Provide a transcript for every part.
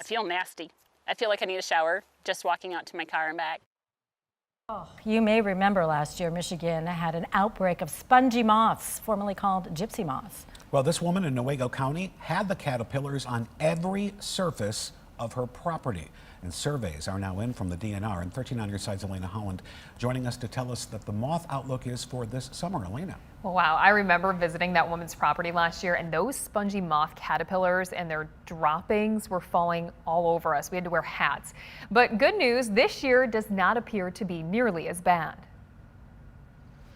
feel nasty. I feel like I need a shower just walking out to my car and back. Oh, you may remember last year Michigan had an outbreak of spongy moths, formerly called gypsy moths. Well, this woman in Newaygo County had the caterpillars on every surface of her property. And surveys are now in from the DNR. And 13 on your side's Elena Holland joining us to tell us that the moth outlook is for this summer. Elena. Well, wow, I remember visiting that woman's property last year, and those spongy moth caterpillars and their droppings were falling all over us. We had to wear hats. But good news, this year does not appear to be nearly as bad.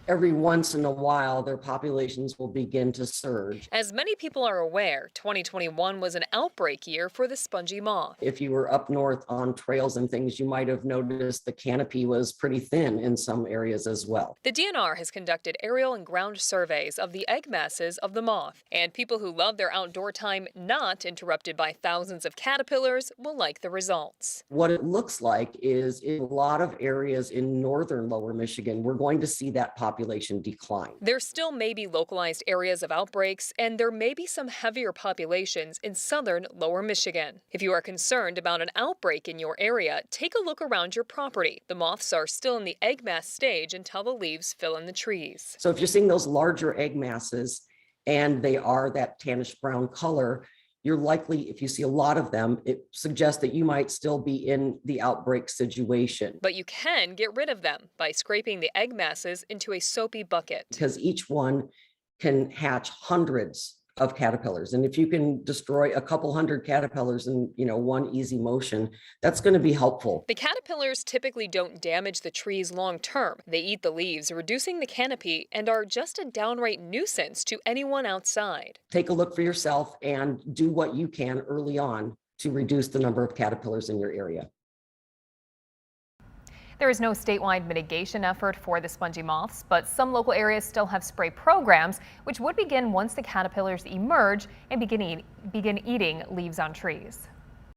Every once in a while, their populations will begin to surge. As many people are aware, 2021 was an outbreak year for the spongy moth. If you were up north on trails and things, you might have noticed the canopy was pretty thin in some areas as well. The DNR has conducted aerial and ground surveys of the egg masses of the moth, and people who love their outdoor time not interrupted by thousands of caterpillars will like the results. What it looks like is in a lot of areas in northern lower Michigan, we're going to see that population decline. There still may be localized areas of outbreaks, and there may be some heavier populations in southern lower Michigan. If you are concerned about an outbreak in your area, take a look around your property. The moths are still in the egg mass stage until the leaves fill in the trees. So if you're seeing those larger egg masses and they are that tannish brown color, you're likely, if you see a lot of them, it suggests that you might still be in the outbreak situation. But you can get rid of them by scraping the egg masses into a soapy bucket. Because each one can hatch hundreds of caterpillars. And if you can destroy a couple hundred caterpillars in, one easy motion, that's going to be helpful. The caterpillars typically don't damage the trees long term. They eat the leaves, reducing the canopy, and are just a downright nuisance to anyone outside. Take a look for yourself and do what you can early on to reduce the number of caterpillars in your area. There is no statewide mitigation effort for the spongy moths, but some local areas still have spray programs, which would begin once the caterpillars emerge and begin eating leaves on trees.